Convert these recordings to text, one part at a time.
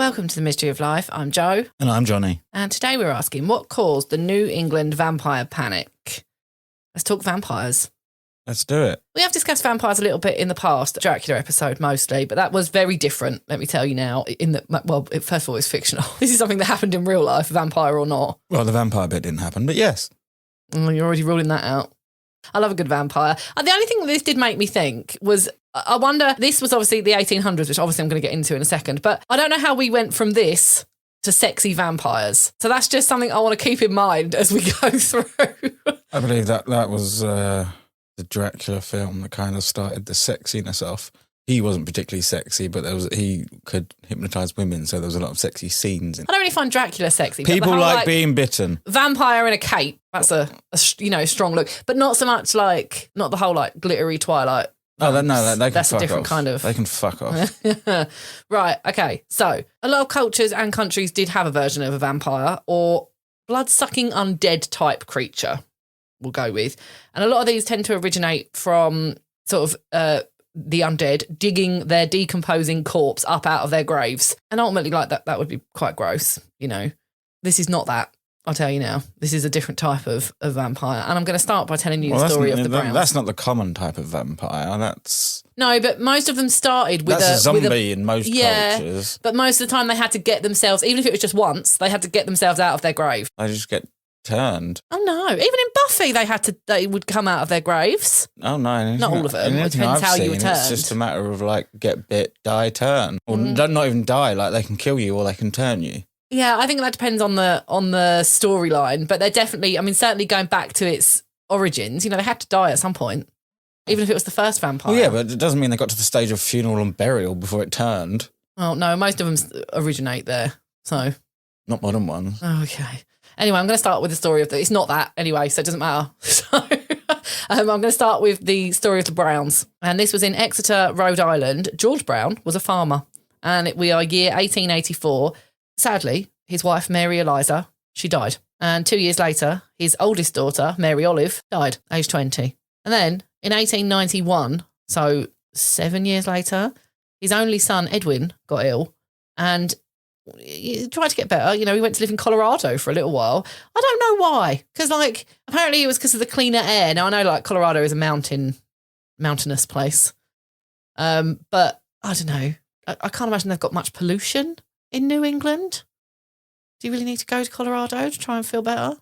Welcome to the Mystery of Life. I'm Jo. And I'm Jonny. And today we're asking, what caused the New England vampire panic? Let's talk vampires. Let's do it. We have discussed vampires a little bit in the past, Dracula episode mostly, but that was very different, let me tell you now. First of all, it's fictional. This is something that happened in real life, vampire or not. Well, the vampire bit didn't happen, but yes. You're already ruling that out. I love a good vampire. And the only thing that this did make me think was, I wonder, this was obviously the 1800s, which obviously I'm going to get into in a second, but I don't know how we went from this to sexy vampires. So that's just something I want to keep in mind as we go through. I believe that was the Dracula film that kind of started the sexiness off. He wasn't particularly sexy, but he could hypnotise women, so there was a lot of sexy scenes. I don't really find Dracula sexy. People like being bitten. Vampire in a cape, that's a strong look, but not so much like, not the whole like glittery Twilight. Oh, no, they can fuck off. That's a different kind of... They can fuck off. Right, okay. So, a lot of cultures and countries did have a version of a vampire or blood-sucking undead type creature, we'll go with. And a lot of these tend to originate from sort of the undead digging their decomposing corpse up out of their graves. And ultimately, like that would be quite gross, you know. This is not that. I'll tell you now, this is a different type of vampire. And I'm going to start by telling you the story of the Browns. That's not the common type of vampire. No, but most of them started with a zombie in most cultures. But most of the time they had to get themselves, even if it was just once, they had to get themselves out of their grave. They just get turned. Oh, no. Even in Buffy, they would come out of their graves. Oh, no. Not all of them. It depends how you were turned. It's just a matter of, like, get bit, die, turn. Or not even die. Like, they can kill you or they can turn you. Yeah, I think that depends on the storyline, but they're definitely, I mean, certainly going back to its origins, you know, they had to die at some point, even if it was the first vampire. Well, yeah, but it doesn't mean they got to the stage of funeral and burial before it turned. Oh, no, most of them originate there, so. Not modern ones. Okay. Anyway, I'm going to start with the story of it's not that anyway, so it doesn't matter. So I'm going to start with the story of the Browns. And this was in Exeter, Rhode Island. George Brown was a farmer, and we are year 1884. Sadly, his wife, Mary Eliza, she died. And 2 years later, his oldest daughter, Mary Olive, died, aged 20. And then in 1891, so 7 years later, his only son, Edwin, got ill and he tried to get better. You know, he went to live in Colorado for a little while. I don't know why. Because, like, apparently it was because of the cleaner air. Now, I know, like, Colorado is a mountainous place. But I don't know. I can't imagine they've got much pollution in New England. Do you really need to go to Colorado to try and feel better?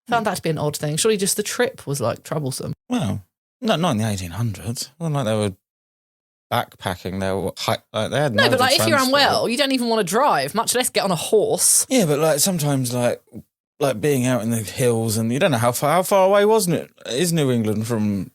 Found that to be an odd thing. Surely just the trip was like troublesome. Well, not in the 1800s. It wasn't like they were backpacking. They had no, but like if you're unwell, you don't even want to drive, much less get on a horse. Yeah, but like sometimes like being out in the hills and you don't know how far away is New England from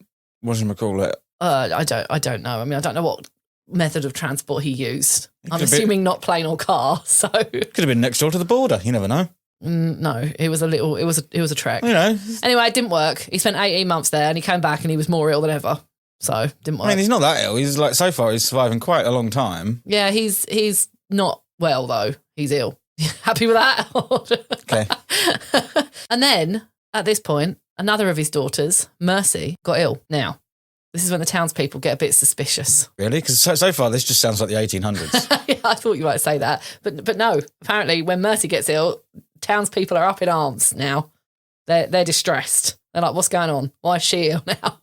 whatchamacallit? I don't know. I mean, I don't know what method of transport he used. I'm assuming not plane or car, so could have been next door to the border. You never know. No, it was a trek. You know. Anyway, it didn't work. He spent 18 months there, and he came back, and he was more ill than ever. So didn't work. I mean, he's not that ill. He's like so far he's surviving quite a long time. Yeah, he's not well though. He's ill. Happy with that? Okay. And then at this point, another of his daughters, Mercy, got ill. Now, this is when the townspeople get a bit suspicious. Really? Because so far this just sounds like the 1800s. Yeah, I thought you might say that. But no, apparently when Mercy gets ill, townspeople are up in arms now. They're distressed. They're like, what's going on? Why is she ill now?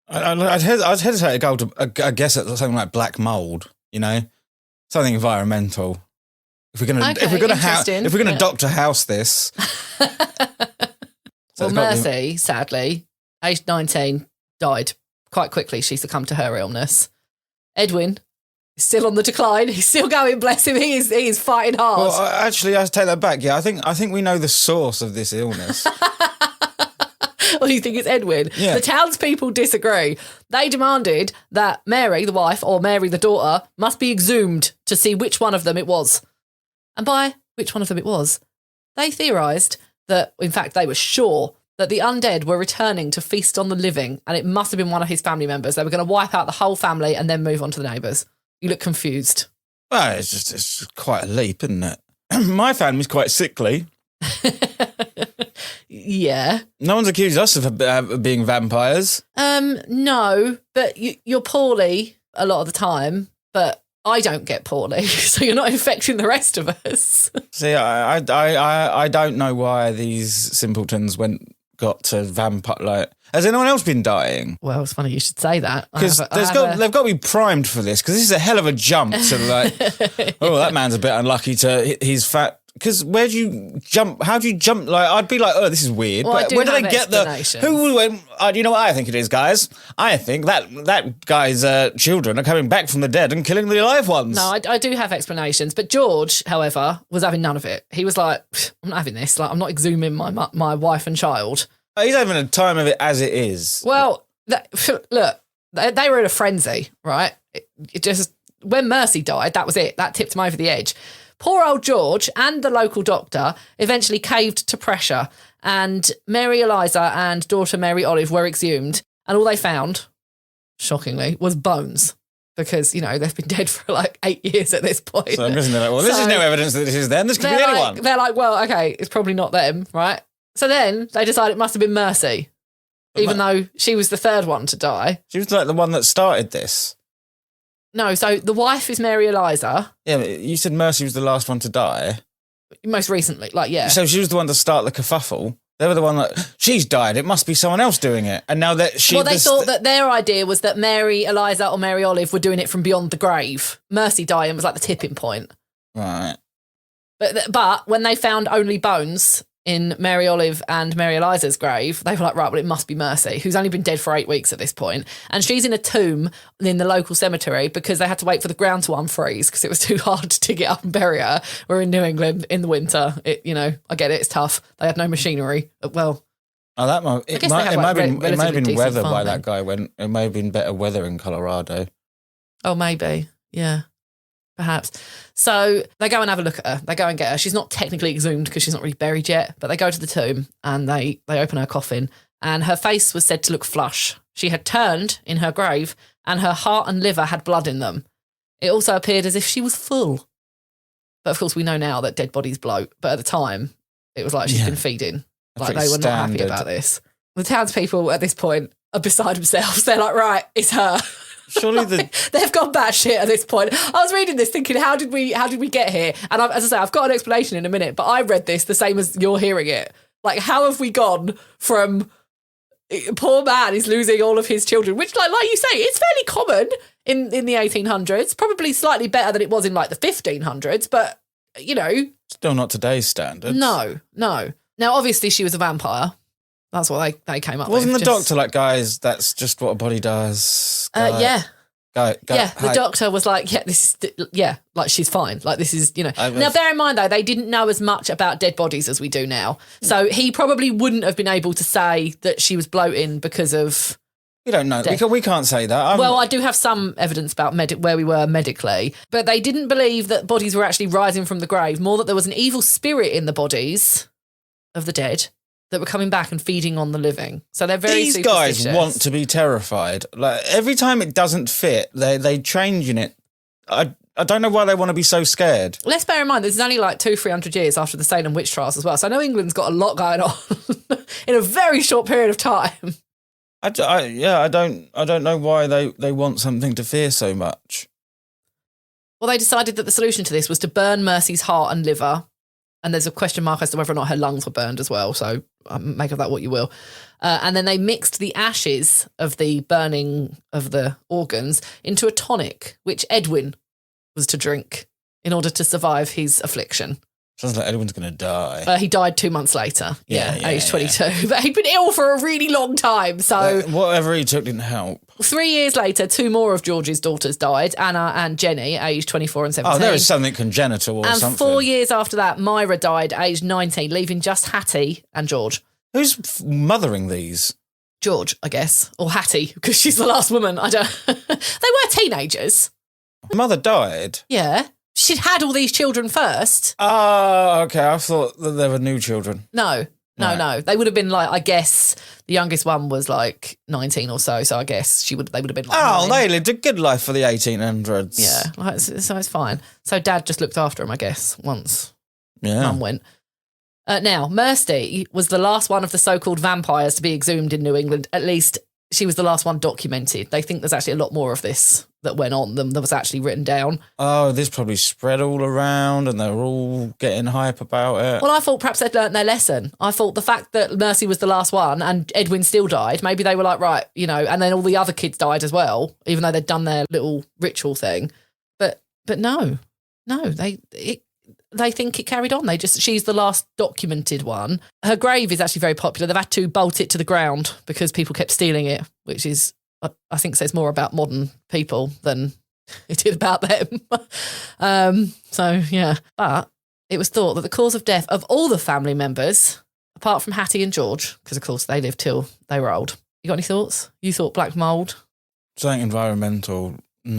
I'd hesitate to go to a guess at something like black mould, you know? Something environmental. If we're gonna doctor house this. Well, Mercy, sadly, aged 19, died. Quite quickly, she succumbed to her illness. Edwin is still on the decline. He's still going, bless him. He is fighting hard. Well, actually, I take that back. Yeah, I think we know the source of this illness. Or do you think it's Edwin? Yeah. The townspeople disagree. They demanded that Mary, the wife, or Mary, the daughter, must be exhumed to see which one of them it was. And by which one of them it was, they theorised that, in fact, they were sure that the undead were returning to feast on the living, and it must have been one of his family members. They were going to wipe out the whole family and then move on to the neighbours. You look confused. Well, it's just quite a leap, isn't it? My family's quite sickly. Yeah. No one's accused us of being vampires. No, but you're poorly a lot of the time, but I don't get poorly, so you're not infecting the rest of us. See, I don't know why these simpletons got to vampire. Like, has anyone else been dying? Well, it's funny you should say that. Because they've got to be primed for this, because this is a hell of a jump to like, oh, that man's a bit unlucky he's fat. Because where do you jump? How do you jump? Like, I'd be like, oh, this is weird. Well, but where do they get who went? You know what I think it is, guys? I think that guy's children are coming back from the dead and killing the alive ones. No, I do have explanations. But George, however, was having none of it. He was like, I'm not having this. Like, I'm not exhuming my wife and child. He's having a time of it as it is. Well, look, they were in a frenzy, right? It just when Mercy died, that was it. That tipped him over the edge. Poor old George and the local doctor eventually caved to pressure, and Mary Eliza and daughter Mary Olive were exhumed, and all they found, shockingly, was bones. Because, they've been dead for like 8 years at this point. So I'm guessing they're like, well, this is no evidence that this is them. This could be anyone. They're like, well, okay, it's probably not them, right? So then they decided it must have been Mercy, even though she was the third one to die. She was like the one that started this. No, so the wife is Mary Eliza. Yeah, but you said Mercy was the last one to die. Most recently, yeah. So she was the one to start the kerfuffle. They were the one that, she's died, it must be someone else doing it. And now that she... Well, they thought that their idea was that Mary Eliza or Mary Olive were doing it from beyond the grave. Mercy dying was like the tipping point. Right. But when they found only bones in Mary Olive and Mary Eliza's grave, they were like, right, well, it must be Mercy, who's only been dead for 8 weeks at this point. And she's in a tomb in the local cemetery because they had to wait for the ground to unfreeze because it was too hard to get up and bury her. We're in New England in the winter. I get it, it's tough. They had no machinery. Well, it might have been weather by that guy when it may have been better weather in Colorado. Oh, maybe. Yeah. Perhaps. So they go and have a look at her. They go and get her. She's not technically exhumed because she's not really buried yet, but they go to the tomb and they open her coffin, and her face was said to look flush. She had turned in her grave and her heart and liver had blood in them. It also appeared as if she was full. But of course we know now that dead bodies bloat. But at the time, it was like she's been feeding. Like they were not happy about this. The townspeople at this point are beside themselves. They're like, right, it's her. Surely they've gone batshit at this point. I was reading this thinking, how did we get here? And as I say, I've got an explanation in a minute, but I read this the same as you're hearing it. Like, how have we gone from poor man is losing all of his children, which, like you say, it's fairly common in the 1800s, probably slightly better than it was in like the 1500s, but still not today's standards. No. Now, obviously, she was a vampire. That's what they came up with. Wasn't the doctor like, guys, that's just what a body does? Yeah. The doctor was like, like she's fine. Like this is, Now, bear in mind, though, they didn't know as much about dead bodies as we do now. So he probably wouldn't have been able to say that she was bloating because of... We don't know. We can't say that. Well, I do have some evidence about where we were medically, but they didn't believe that bodies were actually rising from the grave, more that there was an evil spirit in the bodies of the dead that were coming back and feeding on the living. So they're very superstitious. These guys want to be terrified. Like every time it doesn't fit, they change in it. I don't know why they want to be so scared. Let's bear in mind this is only like 200-300 years after the Salem witch trials as well. So I know England's got a lot going on in a very short period of time. I don't know why they want something to fear so much. Well, they decided that the solution to this was to burn Mercy's heart and liver. And there's a question mark as to whether or not her lungs were burned as well. So make of that what you will. And then they mixed the ashes of the burning of the organs into a tonic, which Edwin was to drink in order to survive his affliction. Sounds like Edwin's going to die. He died 2 months later. Age 22. Yeah. But he'd been ill for a really long time. So whatever he took didn't help. 3 years later, 2 more of George's daughters died, Anna and Jenny, aged 24 and 17. Oh, there is something congenital or something. And 4 years after that, Myra died, aged 19, leaving just Hattie and George. Who's mothering these? George, I guess. Or Hattie, because she's the last woman. I don't... They were teenagers. Mother died? Yeah. She'd had all these children first. Oh, okay. I thought that there were new children. No. They would have been like, I guess the youngest one was like 19 or so. So I guess they would have been like. Oh, 9. They lived a good life for the 1800s. Yeah, so it's fine. So Dad just looked after him, I guess, once Mum went. Now, Mercy was the last one of the so-called vampires to be exhumed in New England. At least she was the last one documented. They think there's actually a lot more of this that went on them that was actually written down. Oh, this probably spread all around and they were all getting hype about it. Well, I thought perhaps they'd learnt their lesson. I thought the fact that Mercy was the last one and Edwin still died, maybe they were like, right, and then all the other kids died as well, even though they'd done their little ritual thing. But no, they think it carried on. She's the last documented one. Her grave is actually very popular. They've had to bolt it to the ground because people kept stealing it, which is, I think, says more about modern people than it did about them. So, yeah. But it was thought that the cause of death of all the family members, apart from Hattie and George, because, of course, they lived till they were old. You got any thoughts? You thought black mould? Something environmental. I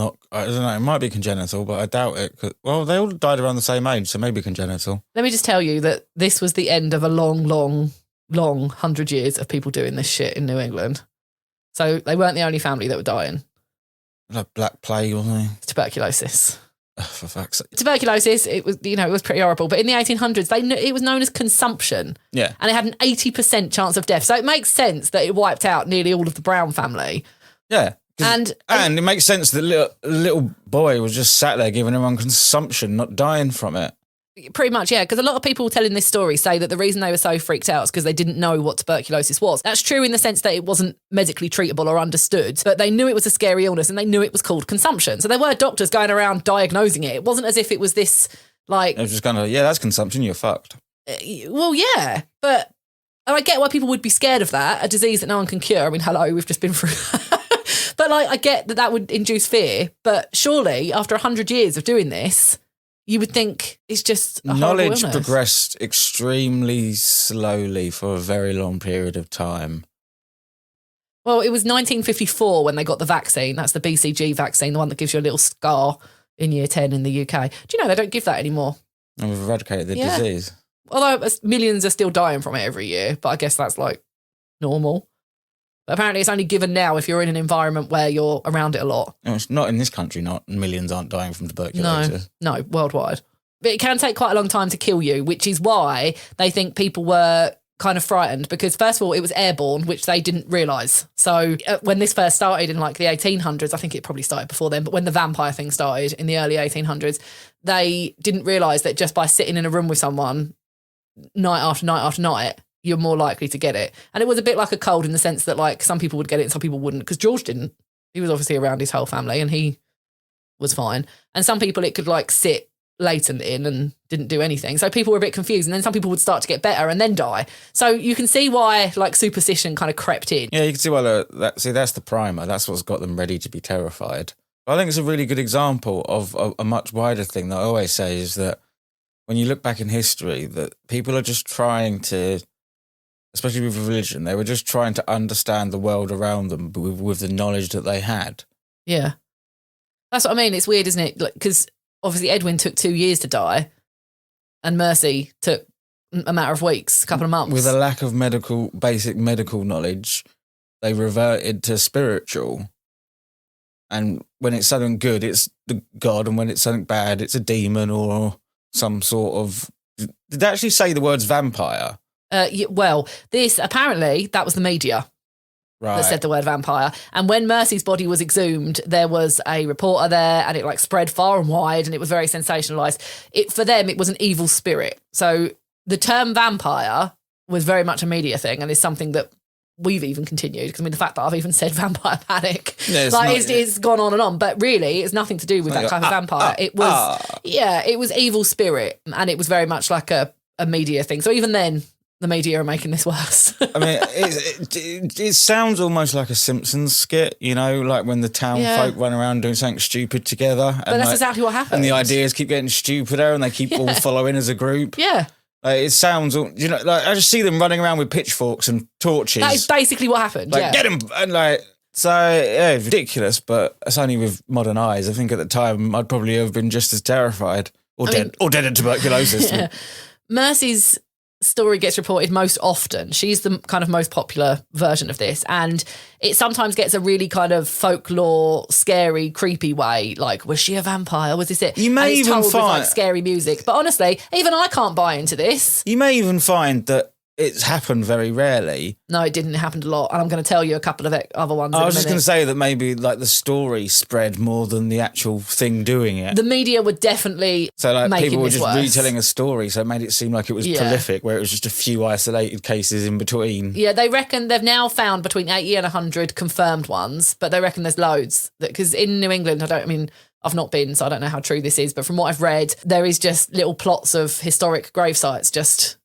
don't know, it might be congenital, but I doubt it. Well, they all died around the same age, so maybe congenital. Let me just tell you that this was the end of a long, long, long 100 years of people doing this shit in New England. So they weren't the only family that were dying. Like Black Plague, wasn't they? Tuberculosis. Oh, for fuck's sake. Tuberculosis, it was pretty horrible. But in the 1800s, it was known as consumption. Yeah. And it had an 80% chance of death. So it makes sense that it wiped out nearly all of the Brown family. Yeah. And it makes sense that little boy was just sat there giving everyone consumption, not dying from it. Pretty much, yeah, because a lot of people telling this story say that the reason they were so freaked out is because they didn't know what tuberculosis was. That's true in the sense that it wasn't medically treatable or understood, but they knew it was a scary illness and they knew it was called consumption. So there were doctors going around diagnosing it. It wasn't as if it was this, like... It was just kind of, yeah, that's consumption, you're fucked. Well, yeah, but I get why people would be scared of that, a disease that no one can cure. I mean, hello, we've just been through... But I get that would induce fear. But surely, after 100 years of doing this, you would think it's just a knowledge illness. Progressed extremely slowly for a very long period of time. Well, it was 1954 when they got the vaccine. That's the BCG vaccine, the one that gives you a little scar in year 10 in the UK. Do you know they don't give that anymore? And we've eradicated the disease. Although millions are still dying from it every year, but I guess that's like normal. But apparently it's only given now if you're in an environment where you're around it a lot. No, it's not in this country, millions aren't dying from tuberculosis. No, worldwide. But it can take quite a long time to kill you, which is why they think people were kind of frightened because, first of all, it was airborne, which they didn't realise. So when this first started in like the 1800s, I think it probably started before then, but when the vampire thing started in the early 1800s, they didn't realise that just by sitting in a room with someone night after night after night, you're more likely to get it. And it was a bit like a cold in the sense that like some people would get it and some people wouldn't, because George didn't. He was obviously around his whole family and he was fine. And some people it could like sit latent in and didn't do anything. So people were a bit confused and then some people would start to get better and then die. So you can see why like superstition kind of crept in. Yeah, you can see why that's the primer. That's what's got them ready to be terrified. I think it's a really good example of a much wider thing that I always say is that when you look back in history, that people are just trying to, especially with religion, they were just trying to understand the world around them with the knowledge that they had. Yeah. That's what I mean. It's weird, isn't it? Because obviously Edwin took 2 years to die and Mercy took a matter of weeks, a couple of months. With a lack of basic medical knowledge, they reverted to spiritual. And when it's something good, it's the God, and when it's something bad, it's a demon or some sort of... Did they actually say the words vampire? Well, apparently that was the media that said the word vampire. And when Mercy's body was exhumed, there was a reporter there and it like spread far and wide and it was very sensationalised. For them, it was an evil spirit. So the term vampire was very much a media thing and is something that we've even continued. Because I mean, the fact that I've even said vampire panic, it's gone on and on. But really, it's nothing to do with that type of vampire. It was evil spirit and it was very much like a media thing. So even then, the media are making this worse. I mean, it sounds almost like a Simpsons skit, like when the town folk run around doing something stupid together. But that's exactly what happened. And the ideas keep getting stupider and they keep all following as a group. Yeah. It sounds, I just see them running around with pitchforks and torches. That is basically what happened, Get them! And ridiculous, but it's only with modern eyes. I think at the time I'd probably have been just as terrified. Or dead of tuberculosis. Yeah. Mercy's story gets reported most often. She's the kind of most popular version of this, and it sometimes gets a really kind of folklore, scary, creepy way. Like, was she a vampire? Was this it? You may even told find with, scary music, but honestly, even I can't buy into this. You may even find that it's happened very rarely. No, it didn't happen a lot. And I'm going to tell you a couple of other ones. I was just going to say that maybe like the story spread more than the actual thing doing it. The media were definitely so like making people were this just worse. retelling a story, so it made it seem like it was prolific, where it was just a few isolated cases in between. Yeah, they reckon they've now found between 80 and 100 confirmed ones, but they reckon there's loads. Because in New England, I've not been, so I don't know how true this is, but from what I've read, there is just little plots of historic grave sites just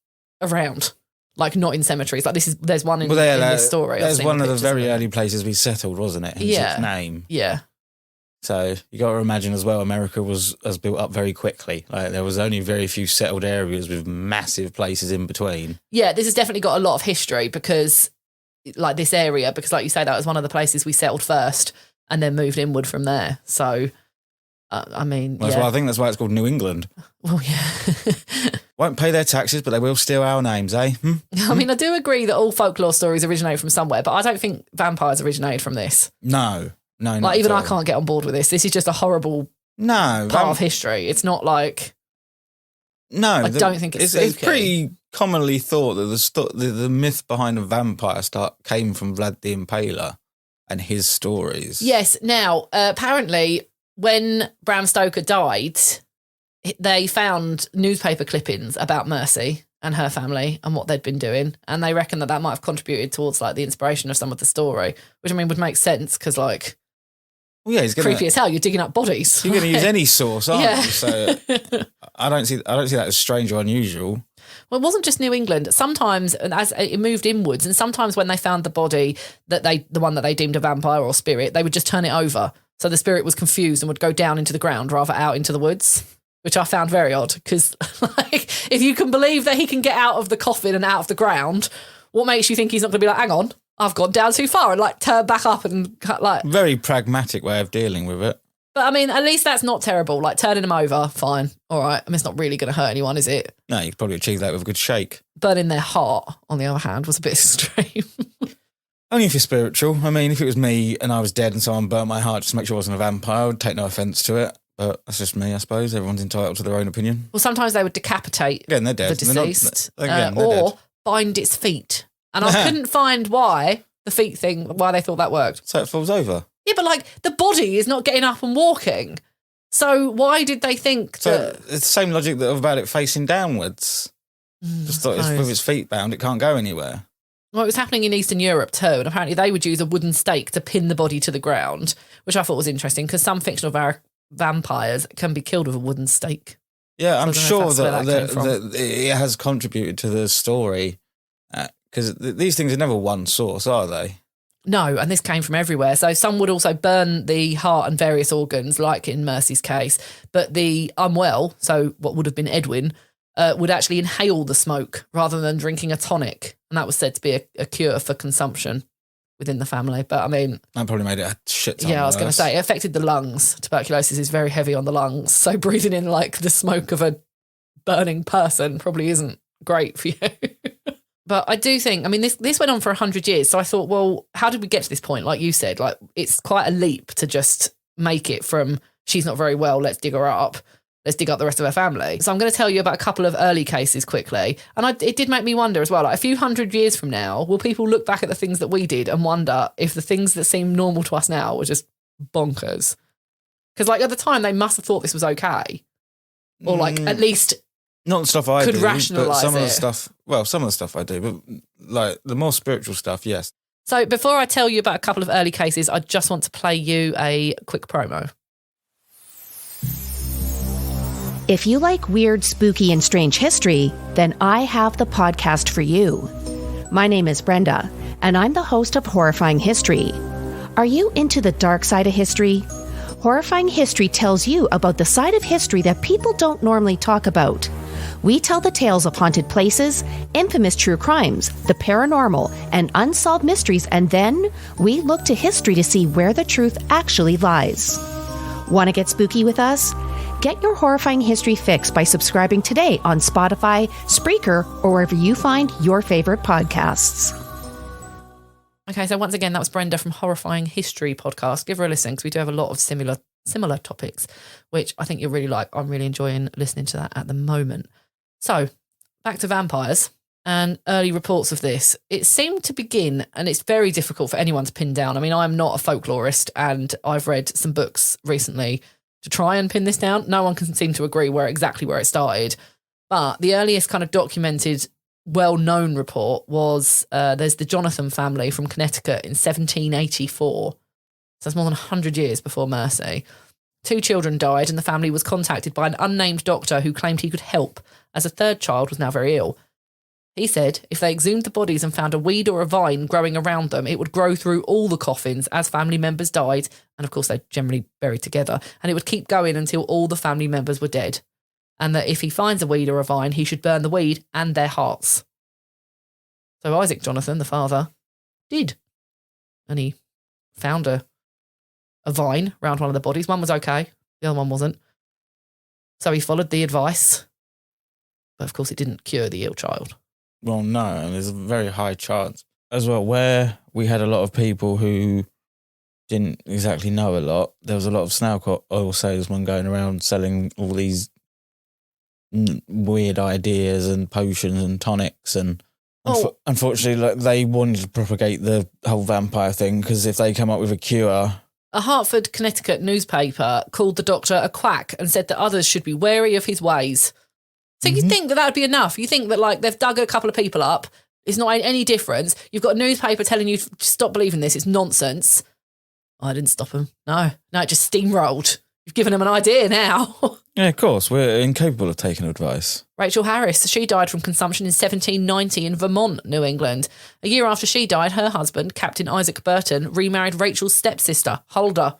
around. Like not in cemeteries. Like there's one in this story. There's one of the very early places we settled, wasn't it? Hence its name. Yeah. So you got to imagine as well, America was built up very quickly. Like there was only very few settled areas with massive places in between. Yeah, this has definitely got a lot of history because, like this area, because like you say, that was one of the places we settled first and then moved inward from there. So, I mean, well, I think that's why it's called New England. Well, yeah. Won't pay their taxes, but they will steal our names, eh? I mean, I do agree that all folklore stories originate from somewhere, but I don't think vampires originated from this. No, not like even at all. I can't get on board with this. This is just a horrible part of history. It's not like I don't think it's pretty commonly thought that the myth behind a vampire came from Vlad the Impaler and his stories. Yes. Now, apparently, when Bram Stoker died, they found newspaper clippings about Mercy and her family and what they'd been doing, and they reckon that might have contributed towards like the inspiration of some of the story, which I mean would make sense because like, well, yeah, he's creepy as hell. You're digging up bodies. You're going to use any source, aren't you? So I don't see that as strange or unusual. Well, it wasn't just New England. Sometimes, as it moved inwards, and sometimes when they found the body the one that they deemed a vampire or spirit, they would just turn it over. So the spirit was confused and would go down into the ground rather out into the woods, which I found very odd because, like, if you can believe that he can get out of the coffin and out of the ground, what makes you think he's not going to be like, hang on, I've gone down too far and like turn back up and like. Very pragmatic way of dealing with it. But I mean, at least that's not terrible. Like turning him over, fine, all right. I mean, it's not really going to hurt anyone, is it? No, you could probably achieve that with a good shake. Burning their heart, on the other hand, was a bit extreme. Only if you're spiritual. I mean, if it was me and I was dead and someone burnt my heart just to make sure I wasn't a vampire, I would take no offence to it. But that's just me, I suppose. Everyone's entitled to their own opinion. Well, sometimes they would decapitate they're dead. the deceased they're or dead. bind its feet. And I couldn't find why the feet thing, why they thought that worked. So it falls over. Yeah, but like the body is not getting up and walking. So why did they think that... It's the same logic about it facing downwards. Just thought with its feet bound, it can't go anywhere. Well, it was happening in Eastern Europe too, and apparently they would use a wooden stake to pin the body to the ground, which I thought was interesting because some fictional vampires can be killed with a wooden stake. Yeah, I'm sure that it has contributed to the story because these things are never one source, are they? No, and this came from everywhere. So some would also burn the heart and various organs, like in Mercy's case, but the unwell, so what would have been Edwin, would actually inhale the smoke rather than drinking a tonic. And that was said to be a cure for consumption within the family. But I mean... That probably made it a shit ton Yeah, I was worse. going to say, it affected the lungs. Tuberculosis is very heavy on the lungs. So breathing in like the smoke of a burning person probably isn't great for you. But I do think, I mean, this went on for 100 years. So I thought, well, how did we get to this point? Like you said, like it's quite a leap to just make it from she's not very well, let's dig her up. Let's dig up the rest of her family. So I'm going to tell you about a couple of early cases quickly. And it did make me wonder as well, like a few hundred years from now, will people look back at the things that we did and wonder if the things that seem normal to us now were just bonkers? Because like at the time, they must have thought this was okay. Or like at least... Not the stuff I could do, rationalise but some of the it. stuff, well, some of the stuff I do, but like the more spiritual stuff, yes. So before I tell you about a couple of early cases, I just want to play you a quick promo. If you like weird, spooky, and strange history, then I have the podcast for you. My name is Brenda, and I'm the host of Horrifying History. Are you into the dark side of history? Horrifying History tells you about the side of history that people don't normally talk about. We tell the tales of haunted places, infamous true crimes, the paranormal, and unsolved mysteries, and then we look to history to see where the truth actually lies. Want to get spooky with us? Get your Horrifying History fix by subscribing today on Spotify, Spreaker, or wherever you find your favorite podcasts. Okay, so once again, that was Brenda from Horrifying History podcast. Give her a listen because we do have a lot of similar topics, which I think you'll really like. I'm really enjoying listening to that at the moment. So, back to vampires. and early reports of this, it seemed to begin, and it's very difficult for anyone to pin down. I mean, I'm not a folklorist, and I've read some books recently to try and pin this down. No one can seem to agree exactly where it started. But the earliest kind of documented, well-known report was there's the Jonathan family from Connecticut in 1784. So that's more than 100 years before Mercy. 2 children died, and the family was contacted by an unnamed doctor who claimed he could help, as a third child was now very ill. He said if they exhumed the bodies and found a weed or a vine growing around them, it would grow through all the coffins as family members died, and of course they're generally buried together, and it would keep going until all the family members were dead. And that if he finds a weed or a vine, he should burn the weed and their hearts. So Isaac Jonathan, the father, did. And he found a vine around one of the bodies. One was okay, the other one wasn't. So he followed the advice. But of course it didn't cure the ill child. Well, no, and there's a very high chance as well where we had a lot of people who didn't exactly know a lot. There was a lot of snail oil salesmen going around selling all these weird ideas and potions and tonics, and unfortunately, like, they wanted to propagate the whole vampire thing, because if they come up with a cure. A Hartford, Connecticut newspaper called the doctor a quack and said that others should be wary of his ways. So you think that would be enough? You think that, like, they've dug a couple of people up, it's not any difference. You've got a newspaper telling you to stop believing this, it's nonsense. I didn't stop them. No, it just steamrolled. You've given them an idea now. Yeah, of course, we're incapable of taking advice. Rachel Harris, she died from consumption in 1790 in Vermont, New England. A year after she died, her husband, Captain Isaac Burton, remarried Rachel's stepsister, Huldah.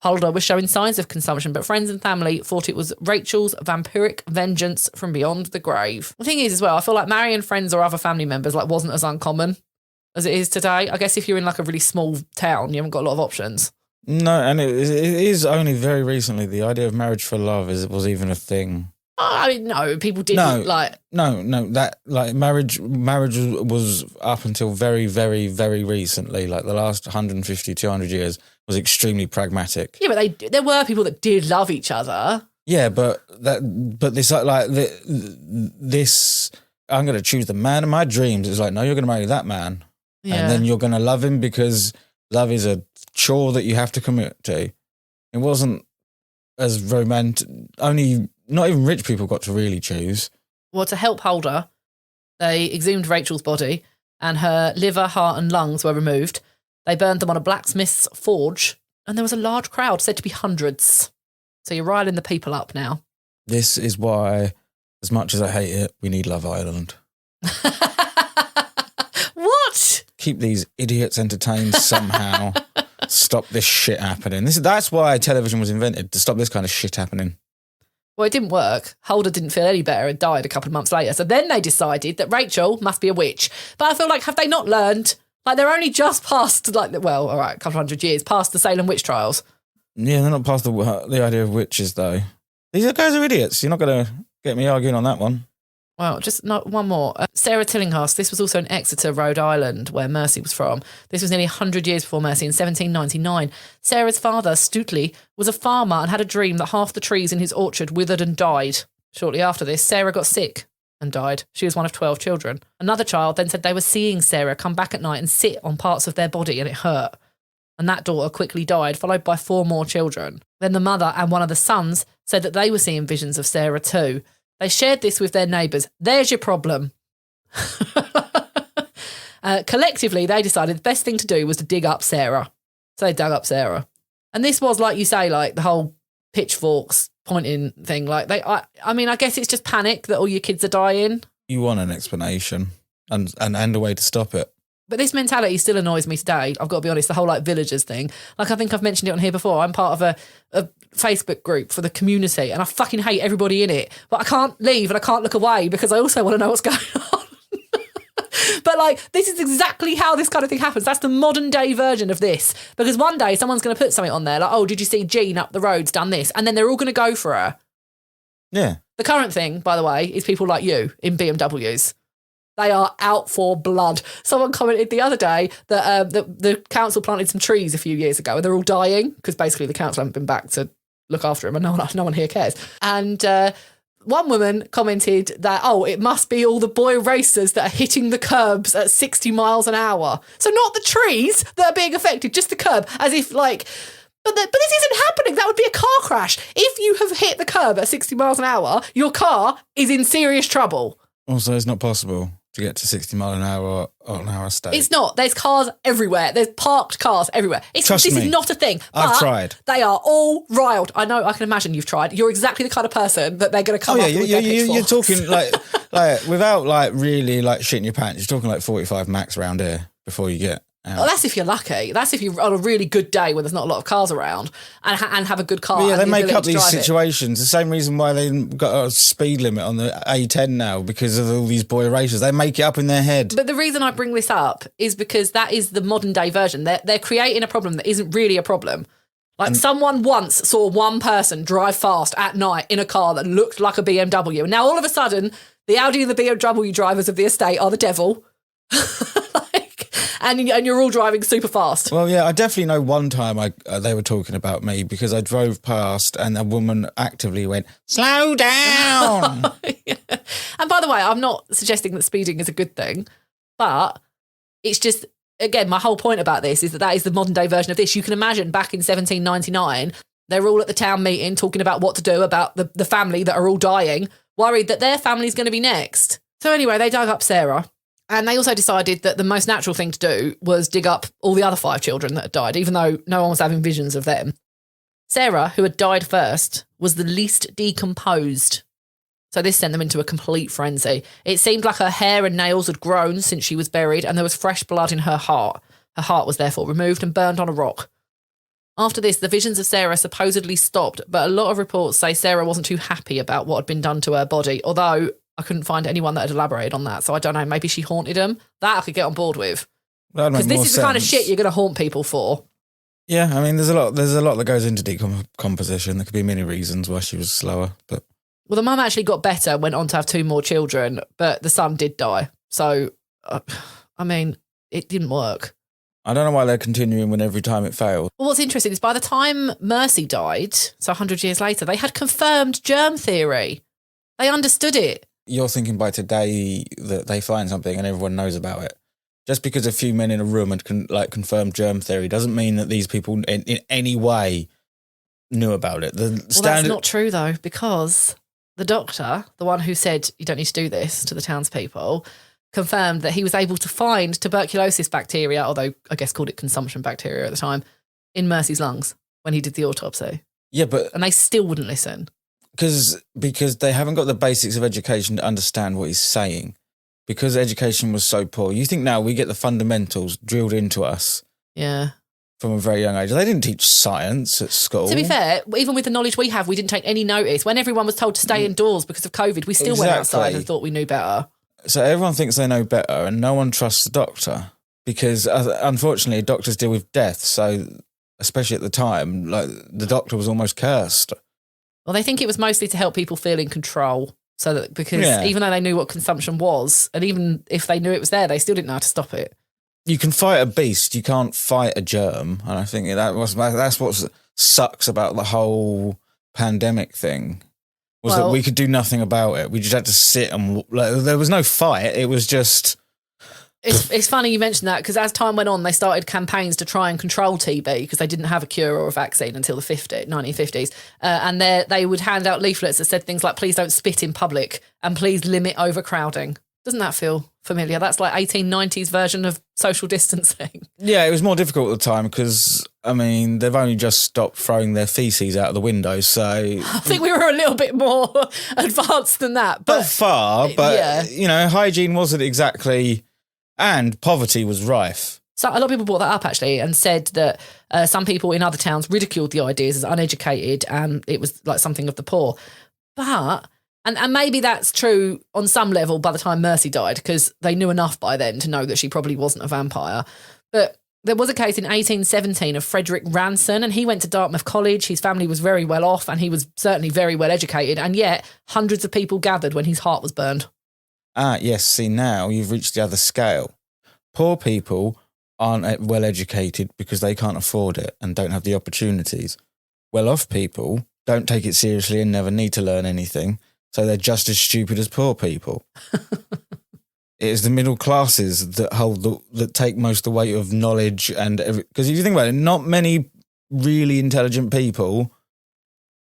Huldah was showing signs of consumption, but friends and family thought it was Rachel's vampiric vengeance from beyond the grave. The thing is, as well, I feel like marrying friends or other family members wasn't as uncommon as it is today. I guess if you're in a really small town, you haven't got a lot of options. No, and it is only very recently the idea of marriage for love was even a thing. I mean, no, people didn't marriage was up until very, very, very recently, like the last 150, 200 years, was extremely pragmatic. Yeah, but there were people that did love each other. Yeah, but this I'm going to choose the man of my dreams. It's like, no, you're going to marry that man, and then you're going to love him because love is a chore that you have to commit to. It wasn't as romantic. Not even rich people got to really choose. Well, to help Huldah, they exhumed Rachel's body, and her liver, heart and lungs were removed. They burned them on a blacksmith's forge, and there was a large crowd, said to be hundreds. So you're riling the people up now. This is why, as much as I hate it, we need Love Island. What? Keep these idiots entertained somehow. Stop this shit happening. That's why television was invented, to stop this kind of shit happening. Well, it didn't work. Huldah didn't feel any better and died a couple of months later. So then they decided that Rachel must be a witch. But I feel like, have they not learned? Like, they're only just past, all right, a couple of 100 years past the Salem witch trials. Yeah, they're not past the idea of witches, though. These guys are idiots. You're not going to get me arguing on that one. Well, just one more. Sarah Tillinghast, this was also in Exeter, Rhode Island, where Mercy was from. This was nearly 100 years before Mercy, in 1799. Sarah's father, Stuteley, was a farmer and had a dream that half the trees in his orchard withered and died. Shortly after this, Sarah got sick and died. She was one of 12 children. Another child then said they were seeing Sarah come back at night and sit on parts of their body, and it hurt. And that daughter quickly died, followed by 4 more children. Then the mother and one of the sons said that they were seeing visions of Sarah too. They shared this with their neighbours. There's your problem. Collectively, they decided the best thing to do was to dig up Sarah. So they dug up Sarah. And this was, like you say, like the whole pitchforks pointing thing. Like I guess it's just panic that all your kids are dying. You want an explanation and a way to stop it. But this mentality still annoys me today. I've got to be honest, the whole villagers thing. Like, I think I've mentioned it on here before. I'm part of a Facebook group for the community, and I fucking hate everybody in it. But I can't leave and I can't look away because I also want to know what's going on. But this is exactly how this kind of thing happens. That's the modern day version of this. Because one day someone's going to put something on there like, oh, did you see Jean up the road's done this? And then they're all going to go for her. Yeah. The current thing, by the way, is people like you in BMWs. They are out for blood. Someone commented the other day that the council planted some trees a few years ago and they're all dying because basically the council haven't been back to look after them and no one here cares. And one woman commented that, it must be all the boy racers that are hitting the curbs at 60 miles an hour. So not the trees that are being affected, just the curb, as if like... But this isn't happening. That would be a car crash. If you have hit the curb at 60 miles an hour, your car is in serious trouble. Also, it's not possible to get to 60 mile an hour on our state. It's not. There's cars everywhere. There's parked cars everywhere. This is not a thing. I've tried. They are all riled. I know. I can imagine you've tried. You're exactly the kind of person that they're going to come up with their pitchforks. You're talking like without like really like shitting your pants. You're talking like 45 max around here before you get. Well, that's if you're lucky. That's if you're on a really good day where there's not a lot of cars around and have a good car. But yeah, they make up these situations. The same reason why they got a speed limit on the A10 now, because of all these boy racers. They make it up in their head. But the reason I bring this up is because that is the modern day version. They're creating a problem that isn't really a problem. Like someone once saw one person drive fast at night in a car that looked like a BMW. And now all of a sudden, the Audi and the BMW drivers of the estate are the devil. And you're all driving super fast. Well, yeah, I definitely know one time they were talking about me because I drove past and a woman actively went, slow down. Yeah. And by the way, I'm not suggesting that speeding is a good thing, but it's just, again, my whole point about this is that is the modern day version of this. You can imagine back in 1799, they're all at the town meeting talking about what to do about the family that are all dying, worried that their family's going to be next. So anyway, they dug up Sarah. And they also decided that the most natural thing to do was dig up all the other 5 children that had died, even though no one was having visions of them. Sarah, who had died first, was the least decomposed. So this sent them into a complete frenzy. It seemed like her hair and nails had grown since she was buried, and there was fresh blood in her heart. Her heart was therefore removed and burned on a rock. After this, the visions of Sarah supposedly stopped, but a lot of reports say Sarah wasn't too happy about what had been done to her body, although I couldn't find anyone that had elaborated on that, so I don't know. Maybe she haunted them. That I could get on board with. Because this is the kind of shit you're going to haunt people for. Yeah, I mean, there's a lot that goes into decomposition. There could be many reasons why she was slower, but... Well, the mum actually got better, went on to have 2 more children, but the son did die. So, I mean, it didn't work. I don't know why they're continuing when every time it failed. Well, what's interesting is by the time Mercy died, so 100 years later, they had confirmed germ theory. They understood it. You're thinking by today that they find something and everyone knows about it. Just because a few men in a room had confirmed germ theory doesn't mean that these people in any way knew about it. That's not true, though, because the doctor, the one who said you don't need to do this to the townspeople, confirmed that he was able to find tuberculosis bacteria, although I guess called it consumption bacteria at the time, in Mercy's lungs when he did the autopsy. Yeah, and they still wouldn't listen. Because they haven't got the basics of education to understand what he's saying. Because education was so poor. You think now we get the fundamentals drilled into us. Yeah. From a very young age. They didn't teach science at school. To be fair, even with the knowledge we have, we didn't take any notice. When everyone was told to stay indoors because of COVID, we still went outside and thought we knew better. So everyone thinks they know better and no one trusts the doctor. Because unfortunately, doctors deal with death. So especially at the time, like the doctor was almost cursed. Well, they think it was mostly to help people feel in control. So that even though they knew what consumption was, and even if they knew it was there, they still didn't know how to stop it. You can fight a beast, you can't fight a germ. And I think that's what sucks about the whole pandemic thing, was that we could do nothing about it. We just had to sit and there was no fight. It was just... It's funny you mentioned that because as time went on, they started campaigns to try and control TB because they didn't have a cure or a vaccine until the 1950s. And they would hand out leaflets that said things like, please don't spit in public and please limit overcrowding. Doesn't that feel familiar? That's like 1890s version of social distancing. Yeah, it was more difficult at the time because, I mean, they've only just stopped throwing their feces out of the window, so... I think we were a little bit more advanced than that. Not far, but, you know, hygiene wasn't exactly... And poverty was rife. So a lot of people brought that up, actually, and said that some people in other towns ridiculed the ideas as uneducated and it was like something of the poor. But, and maybe that's true on some level by the time Mercy died, because they knew enough by then to know that she probably wasn't a vampire. But there was a case in 1817 of Frederick Ranson, and he went to Dartmouth College. His family was very well off and he was certainly very well educated. And yet hundreds of people gathered when his heart was burned. Ah, yes, see, now you've reached the other scale. Poor people aren't well educated because they can't afford it and don't have the opportunities. Well-off people don't take it seriously and never need to learn anything, so they're just as stupid as poor people. It is the middle classes that take most of the weight of knowledge because if you think about it, not many really intelligent people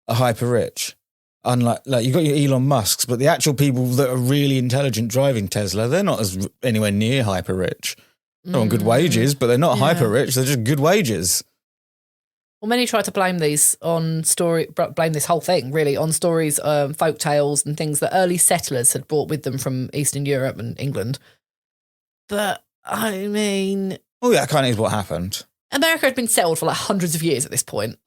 are hyper rich. Unlike, like, you've got your Elon Musks, but the actual people that are really intelligent driving Tesla, they're not as anywhere near hyper rich. They're on good wages, but they're not hyper rich. They're just good wages. Well, many try to blame this whole thing really on stories, folk tales and things that early settlers had brought with them from Eastern Europe and England. But I mean, that kind of is what happened. America had been settled for like hundreds of years at this point.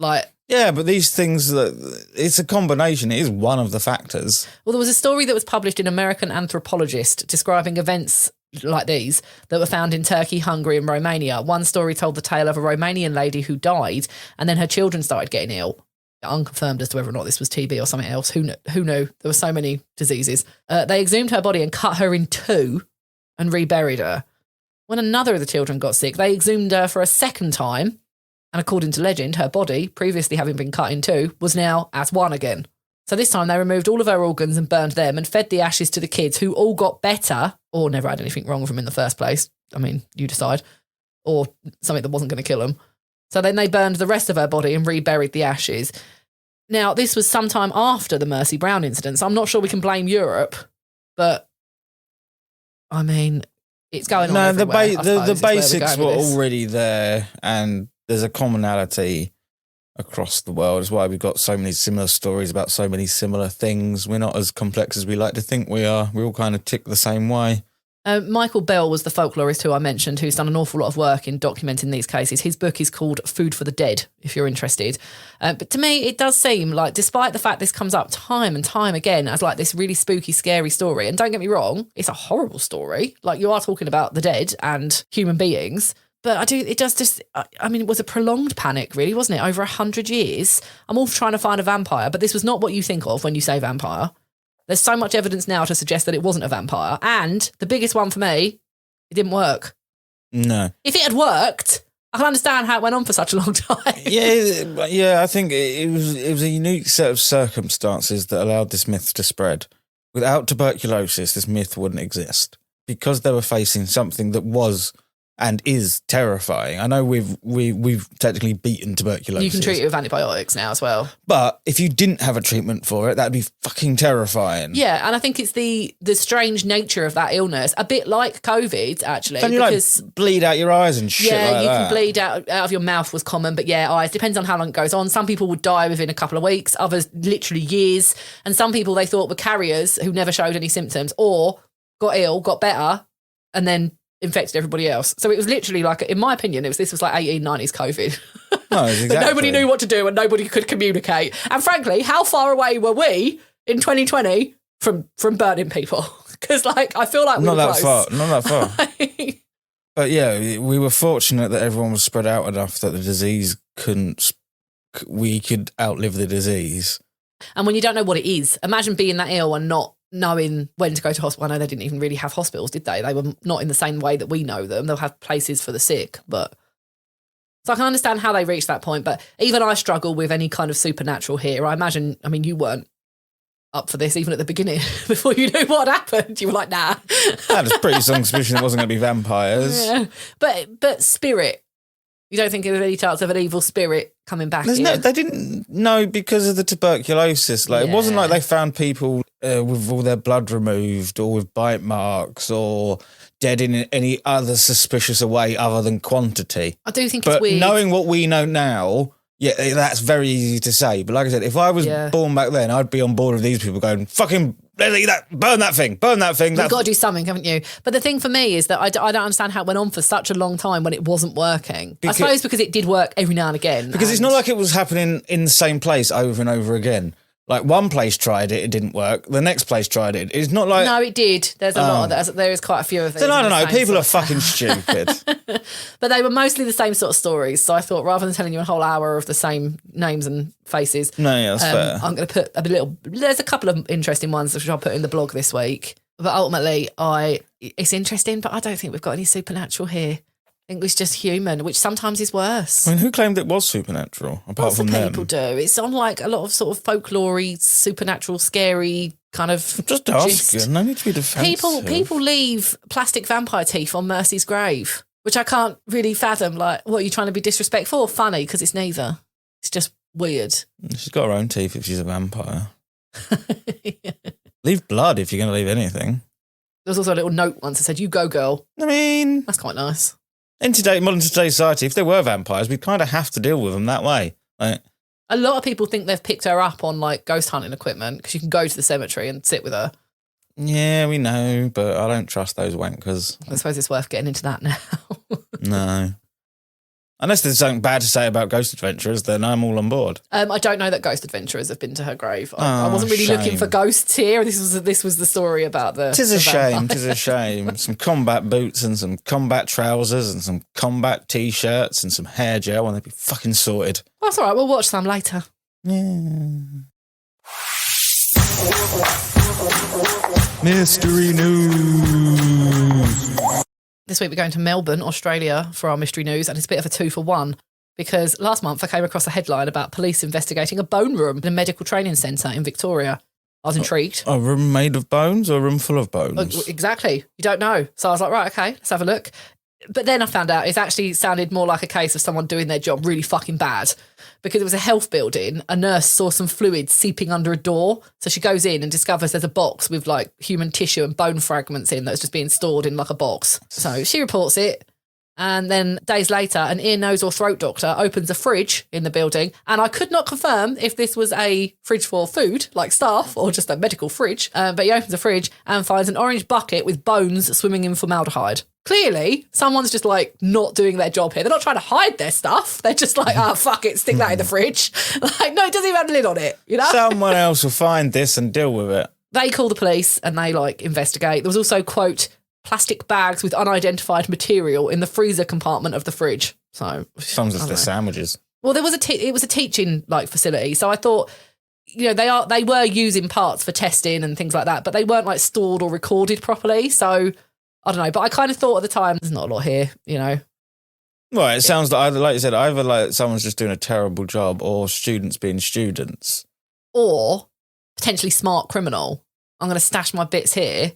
Yeah, but these things, it's a combination. It is one of the factors. Well, there was a story that was published in American Anthropologist describing events like these that were found in Turkey, Hungary and Romania. One story told the tale of a Romanian lady who died and then her children started getting ill. Unconfirmed as to whether or not this was TB or something else. Who knew? There were so many diseases. They exhumed her body and cut her in two and reburied her. When another of the children got sick, they exhumed her for a second time. And according to legend, her body, previously having been cut in two, was now as one again. So this time they removed all of her organs and burned them and fed the ashes to the kids who all got better or never had anything wrong with them in the first place. I mean, you decide. Or something that wasn't going to kill them. So then they burned the rest of her body and reburied the ashes. Now, this was sometime after the Mercy Brown incident, so I'm not sure we can blame Europe, but I mean, it's going on. No, the basics were already there, and there's a commonality across the world. It's why we've got so many similar stories about so many similar things. We're not as complex as we like to think we are. We all kind of tick the same way. Michael Bell was the folklorist who I mentioned, who's done an awful lot of work in documenting these cases. His book is called Food for the Dead, if you're interested. But to me, it does seem like, despite the fact this comes up time and time again as like this really spooky, scary story, and don't get me wrong, it's a horrible story. Like, you are talking about the dead and human beings. But it was a prolonged panic, really, wasn't it? Over 100 years. I'm all trying to find a vampire, but this was not what you think of when you say vampire. There's so much evidence now to suggest that it wasn't a vampire. And the biggest one for me, it didn't work. No. If it had worked, I can understand how it went on for such a long time. Yeah. I think it was a unique set of circumstances that allowed this myth to spread. Without tuberculosis, this myth wouldn't exist. Because they were facing something that was and is terrifying. I know we've technically beaten tuberculosis. You can treat it with antibiotics now as well. But if you didn't have a treatment for it, that'd be fucking terrifying. Yeah, and I think it's the strange nature of that illness, a bit like COVID, actually. Can you bleed out your eyes and shit like that? Yeah, you can bleed out of your mouth was common, but yeah, eyes. Depends on how long it goes on. Some people would die within a couple of weeks, others literally years. And some people they thought were carriers who never showed any symptoms or got ill, got better, and then infected everybody else. So it was literally like, in my opinion, this was like 1890s COVID. No, exactly. Nobody knew what to do and nobody could communicate. And frankly, how far away were we in 2020 from burning people? Because I feel like we were close. Not that far. But yeah, we were fortunate that everyone was spread out enough that the disease we could outlive the disease. And when you don't know what it is, imagine being that ill and not knowing when to go to hospital. I know they didn't even really have hospitals, did they? They were not in the same way that we know them. They'll have places for the sick, but so I can understand how they reached that point. But even I struggle with any kind of supernatural here. I mean, you weren't up for this even at the beginning before you knew what happened. You were like, nah. I had a pretty strong suspicion it wasn't going to be vampires. Yeah. But spirit. You don't think there's any chance of an evil spirit coming back? They didn't know because of the tuberculosis. It wasn't like they found people with all their blood removed or with bite marks or dead in any other suspicious way other than quantity. I do think it's weird. But knowing what we know now, yeah, that's very easy to say. But like I said, if I was born back then, I'd be on board with these people going, fucking, let's eat that, burn that thing. You've got to do something, haven't you? But the thing for me is that I don't understand how it went on for such a long time when it wasn't working. I suppose because it did work every now and again. Because it's not like it was happening in the same place over and over again. Like, one place tried it didn't work. The next place tried it. It's not like... No, it did. There's a lot of that. There is quite a few of these. So I don't know. People are fucking stupid. But they were mostly the same sort of stories. So I thought, rather than telling you a whole hour of the same names and faces... No, yeah, that's fair. I'm going to put a little... There's a couple of interesting ones which I'll put in the blog this week. But ultimately, it's interesting, but I don't think we've got any supernatural here. I think it's just human, which sometimes is worse. I mean, who claimed it was supernatural, apart Lots from of them? people do. It's on like a lot of sort of folklore-y, supernatural, scary kind of Just asking. No need to be defensive. People leave plastic vampire teeth on Mercy's grave, which I can't really fathom. Like, what, are you trying to be disrespectful or funny? Because it's neither. It's just weird. She's got her own teeth if she's a vampire. Leave blood if you're going to leave anything. There was also a little note once that said, "You go, girl." I mean, That's quite nice. in modern society, if there were vampires, we'd kind of have to deal with them that way. Like, A lot of people think they've picked her up on like ghost hunting equipment because you can go to the cemetery and sit with her. yeah, we know, but I don't trust those wankers. I suppose it's worth getting into that now. No. Unless there's something bad to say about Ghost Adventurers, then I'm all on board. I don't know that ghost adventurers have been to her grave. I Oh, wasn't really looking shame. for ghosts here. This was the story about the. Tis a the shame, vampire. tis a shame. Some combat boots and some combat trousers and some combat t-shirts and some hair gel and they'd be fucking sorted. That's all right. We'll watch some later. Yeah. Mystery news. This week we're going to Melbourne, Australia for our mystery news, and it's a bit of a 2-for-1 because last month I came across a headline about police investigating a bone room in a medical training centre in Victoria. I was intrigued. A room made of bones or a room full of bones? Exactly. You don't know. So I was like, right, okay, let's have a look. But then I found out it actually sounded more like a case of someone doing their job really fucking bad because it was a health building. A nurse saw some fluid seeping under a door. So she goes in and discovers there's a box with like human tissue and bone fragments in that's just being stored in like a box. So she reports it. And then days later, an ear, nose or throat doctor opens a fridge in the building. And I could not confirm if this was a fridge for food, like staff, or just a medical fridge. But he opens a fridge and finds an orange bucket with bones swimming in formaldehyde. Clearly, someone's just like not doing their job here. They're not trying to hide their stuff. They're just like, fuck it, stick that in the fridge. Like, no, it doesn't even have a lid on it, you know? Someone else will find this and deal with it. They call the police and they like investigate. There was also, quote, plastic bags with unidentified material in the freezer compartment of the fridge. So Sounds as their sandwiches. well, there was it was a teaching like facility, so I thought, you know, they were using parts for testing and things like that, but they weren't like stored or recorded properly. So I don't know, but I kind of thought at the time there's not a lot here, you know. Well, it sounds like either, like you said, either like someone's just doing a terrible job or students being students. Or potentially smart criminal. I'm going to stash my bits here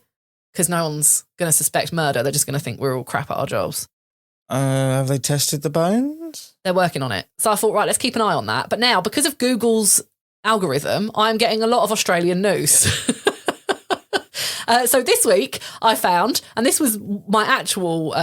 because no one's going to suspect murder. They're just going to think we're all crap at our jobs. Have they tested the bones? They're working on it. So I thought, right, let's keep an eye on that. But now, because of Google's algorithm, I'm getting a lot of Australian news. So this week I found, and this was my actual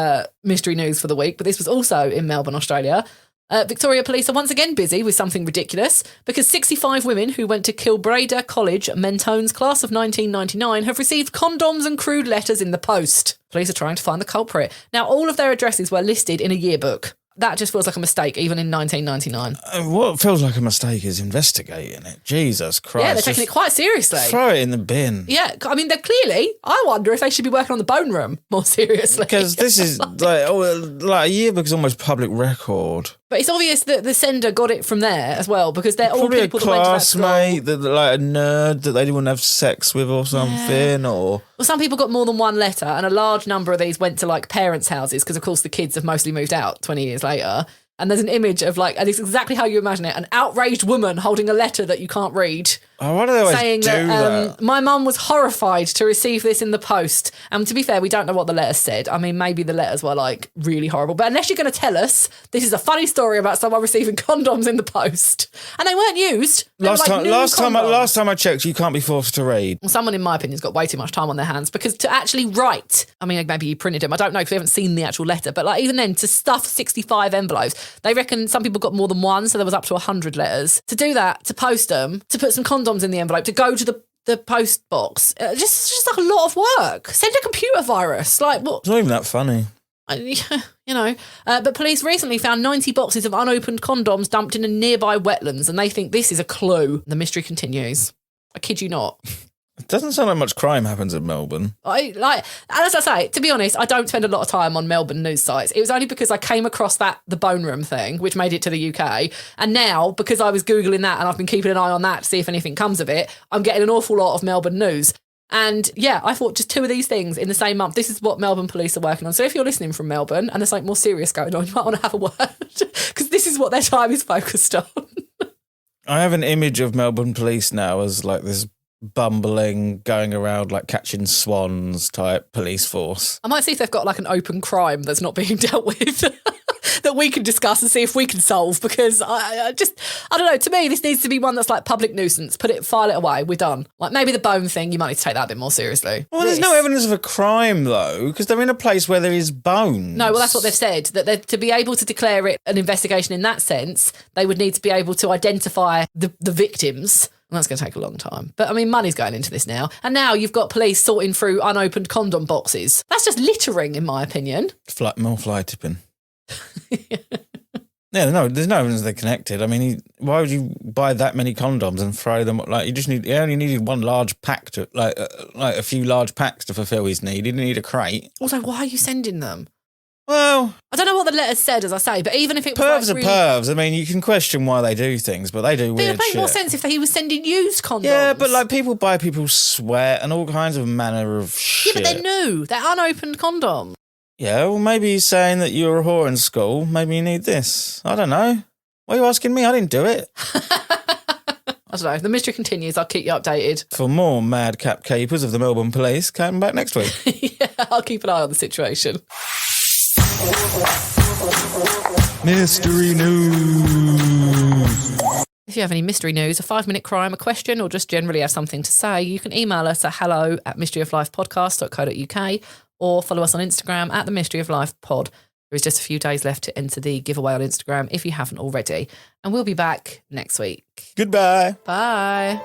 mystery news for the week, but this was also in Melbourne, Australia. Victoria Police are once again busy with something ridiculous because 65 women who went to Kilbreda College, Mentone's class of 1999, have received condoms and crude letters in the post. Police are trying to find the culprit. Now, all of their addresses were listed in a yearbook. That just feels like a mistake, even in 1999. What feels like a mistake is investigating it. Jesus Christ. Yeah, they're taking it quite seriously. Throw it in the bin. Yeah, I mean, they're clearly, I wonder if they should be working on the bone room more seriously. Because this is like a yearbook is almost public record. But it's obvious that the sender got it from there as well, because they're all Probably a people that went to that school. classmate, that like a nerd that they didn't want to have sex with or something, or Well, some people got more than one letter, and a large number of these went to like parents' houses because, of course, the kids have mostly moved out 20 years later. And there's an image of like, and it's exactly how you imagine it, an outraged woman holding a letter that you can't read. oh, why do they always Saying do that that? my mum was horrified to receive this in the post. And to be fair, we don't know what the letters said. I mean, maybe the letters were like really horrible. But unless you're going to tell us this is a funny story about someone receiving condoms in the post, and they weren't used. They were, Last like, new condoms. last time I checked, you can't be forced to read. Well, someone, in my opinion, has got way too much time on their hands, because to actually write, I mean, maybe you printed them, I don't know, because we haven't seen the actual letter, but like even then, to stuff 65 envelopes, they reckon some people got more than one, so there was up to 100 letters. To do that, to post them, to put some condoms in the envelope, to go to the post box, just like a lot of work. Send a computer virus. Like, what? It's not even that funny. You know. But police recently found 90 boxes of unopened condoms dumped in a nearby wetlands, and they think this is a clue. The mystery continues. I kid you not. It doesn't sound like much crime happens in Melbourne. And as I say, to be honest, I don't spend a lot of time on Melbourne news sites. It was only because I came across the bone room thing, which made it to the UK. And now, because I was Googling that and I've been keeping an eye on that to see if anything comes of it, I'm getting an awful lot of Melbourne news. And yeah, I thought just 2 of these things in the same month. This is what Melbourne police are working on. So if you're listening from Melbourne and there's something more serious going on, you might want to have a word because this is what their time is focused on. I have an image of Melbourne police now as like this bumbling, going around like catching swans type police force. I might see if they've got like an open crime that's not being dealt with that we can discuss and see if we can solve, because I don't know, to me this needs to be one that's like public nuisance. File it away, we're done. Like maybe the bone thing, you might need to take that a bit more seriously. Well, there's no evidence of a crime though, because they're in a place where there is bones. No, well that's what they've said, that to be able to declare it an investigation in that sense, they would need to be able to identify the victims. And that's going to take a long time. But, I mean, money's going into this now. And now you've got police sorting through unopened condom boxes. That's just littering, in my opinion. More fly tipping. Yeah, no, there's no evidence they're connected. I mean, why would you buy that many condoms and throw them? Like, you only needed one large pack to, like a few large packs to fulfill his need. He didn't need a crate. Also, why are you sending them? Well, I don't know what the letter said, as I say, but even if it was pervs like are pervs. I mean, you can question why they do things, but they do weird shit. It would make more sense if he was sending used condoms. Yeah, but like people buy people's sweat and all kinds of manner of shit. Yeah, but they're new. They're unopened condoms. Yeah, well, maybe he's saying that you're a whore in school. Maybe you need this. I don't know. Why are you asking me? I didn't do it. I don't know. The mystery continues. I'll keep you updated. For more madcap capers of the Melbourne police, come back next week. Yeah, I'll keep an eye on the situation. Mystery news. If you have any mystery news, a 5-minute crime, a question, or just generally have something to say, you can email us at hello@mysteryoflifepodcast.co.uk or follow us on Instagram at the Mystery of Life Pod. There is just a few days left to enter the giveaway on Instagram if you haven't already. And we'll be back next week. Goodbye. Bye.